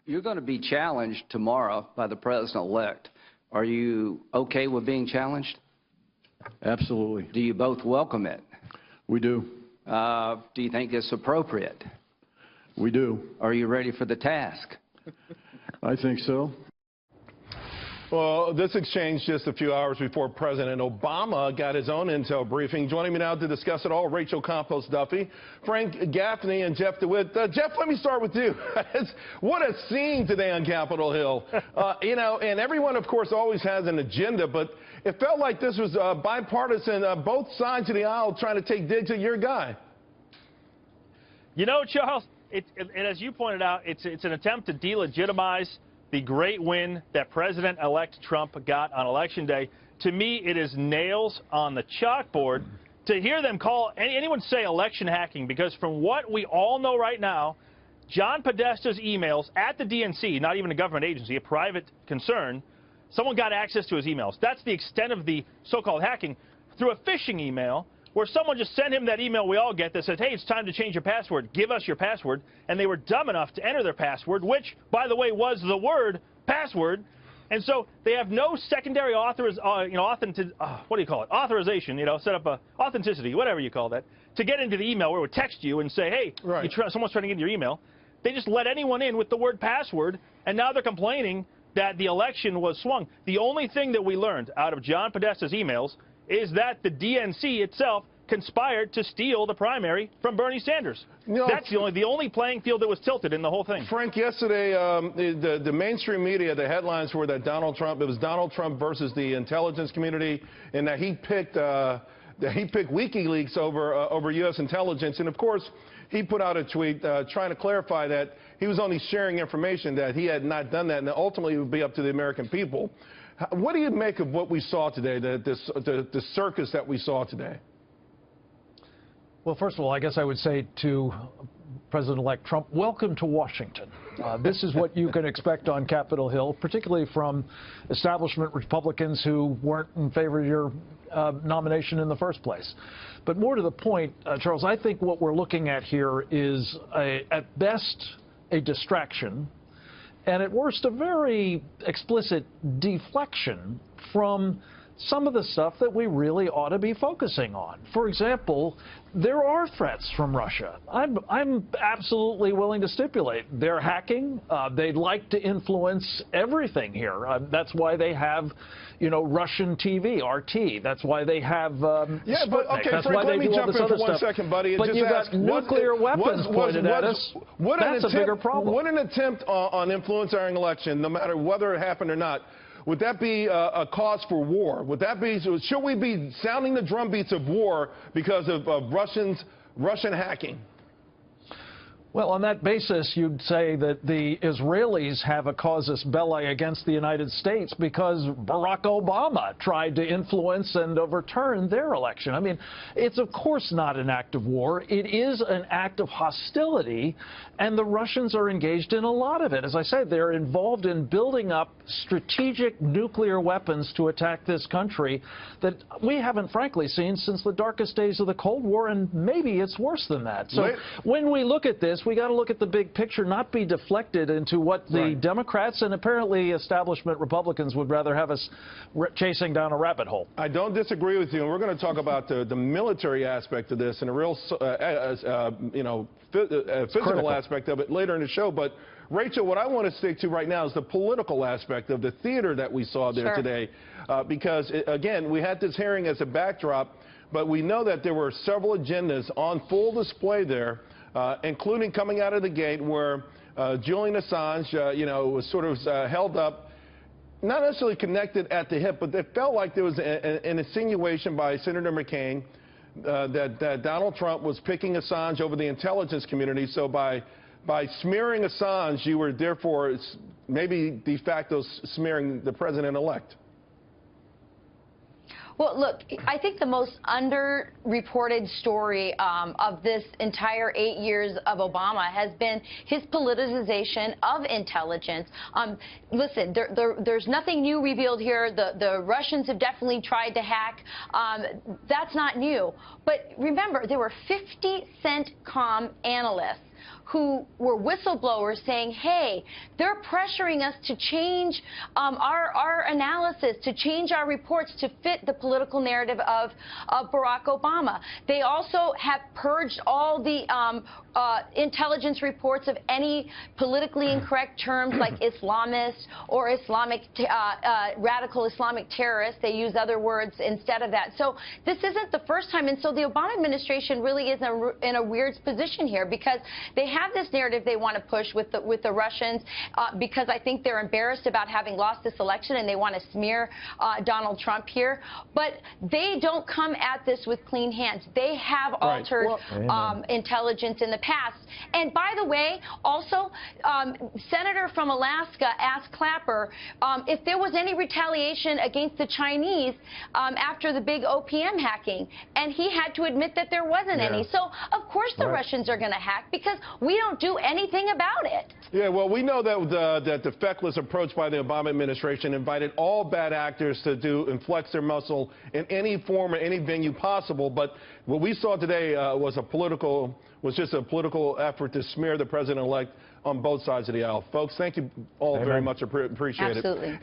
You're going to be challenged tomorrow by the president-elect. Are you okay with being challenged? Absolutely. Do you both welcome it? We do. Do you think it's appropriate? We do. Are you ready for the task? I think so. Well, this exchange just a few hours before President Obama got his own intel briefing. Joining me now to discuss it all, Rachel Campos-Duffy, Frank Gaffney, and Jeff DeWit. Jeff, let me start with you. What a scene today on Capitol Hill. You know, and everyone, of course, always has an agenda, but it felt like this was bipartisan, both sides of the aisle trying to take digs at your guy. You know, Charles, and as you pointed out, it's an attempt to delegitimize the great win that President-elect Trump got on Election Day. To me, it is nails on the chalkboard to hear them call anyone say election hacking, because from what we all know right now, John Podesta's emails at the DNC, not even a government agency, a private concern, someone got access to his emails. That's the extent of the so-called hacking through a phishing email, where someone just sent him that email we all get that says, hey, it's time to change your password. Give us your password. And they were dumb enough to enter their password, which, by the way, was the word password. And so they have no secondary authorization, set up a authenticity, whatever you call that, to get into the email where it would text you and say, hey, right, someone's trying to get into your email. They just let anyone in with the word password, and now they're complaining that the election was swung. The only thing that we learned out of John Podesta's emails is that the DNC itself conspired to steal the primary from Bernie Sanders. No, that's the only playing field that was tilted in the whole thing. Frank, yesterday, the mainstream media, the headlines were that it was Donald Trump versus the intelligence community, and that he picked WikiLeaks over U.S. intelligence. And, of course, he put out a tweet trying to clarify that he was only sharing information, that he had not done that, and that ultimately it would be up to the American people. What do you make of what we saw today, the circus that we saw today? Well, first of all, I guess I would say to President-elect Trump, welcome to Washington. This is what you can expect on Capitol Hill, particularly from establishment Republicans who weren't in favor of your nomination in the first place. But more to the point, Charles, I think what we're looking at here is, at best, a distraction, and at worst, a very explicit deflection from some of the stuff that we really ought to be focusing on. For example, there are threats from Russia. I'm absolutely willing to stipulate they're hacking. They'd like to influence everything here. That's why they have, Russian TV, RT. That's why they have yeah, Sputnik. but okay, That's Frank, why let me jump in for 1 second, buddy. But you got nuclear weapons pointed at us. That's a bigger problem. Would an attempt on influencing our election, no matter whether it happened or not, would that be a cause for war? Would that be, should we be sounding the drumbeats of war because of Russian hacking? Well, on that basis, you'd say that the Israelis have a casus belli against the United States because Barack Obama tried to influence and overturn their election. I mean, it's of course not an act of war. It is an act of hostility, and the Russians are engaged in a lot of it. As I said, they're involved in building up strategic nuclear weapons to attack this country that we haven't, frankly, seen since the darkest days of the Cold War, and maybe it's worse than that. So when we look at this, we got to look at the big picture, not be deflected into what the Democrats and apparently establishment Republicans would rather have us chasing down a rabbit hole. I don't disagree with you, and we're going to talk about the military aspect of this and a real, physical aspect of it later in the show. But Rachel, what I want to stick to right now is the political aspect of the theater that we saw there today, because again, we had this hearing as a backdrop, but we know that there were several agendas on full display there. Including coming out of the gate where Julian Assange, was sort of held up, not necessarily connected at the hip, but it felt like there was an insinuation by Senator McCain that Donald Trump was picking Assange over the intelligence community. So by smearing Assange, you were therefore maybe de facto smearing the president-elect. Well, look, I think the most underreported story of this entire 8 years of Obama has been his politicization of intelligence. Listen, there's nothing new revealed here. The Russians have definitely tried to hack. That's not new. But remember, there were 50 CENTCOM analysts who were whistleblowers saying, hey, they're pressuring us to change our analysis, to change our reports to fit the political narrative of Barack Obama. They also have purged all the intelligence reports of any politically incorrect terms like Islamist or radical Islamic terrorist. They use other words instead of that. So this isn't the first time. And so the Obama administration really is in a weird position here, because they have this narrative they want to push with the Russians, because I think they're embarrassed about having lost this election and they want to smear Donald Trump here. But they don't come at this with clean hands. They have altered intelligence in the past. And by the way, also, Senator from Alaska asked Clapper if there was any retaliation against the Chinese after the big OPM hacking, and he had to admit that there wasn't any. So, of course, the Russians are going to hack, because we don't do anything about it. Yeah, well, we know that the feckless approach by the Obama administration invited all bad actors to flex their muscle in any form or any venue possible. But what we saw today was just a political effort to smear the president-elect on both sides of the aisle. Folks, thank you all very much. Appreciate it. Absolutely.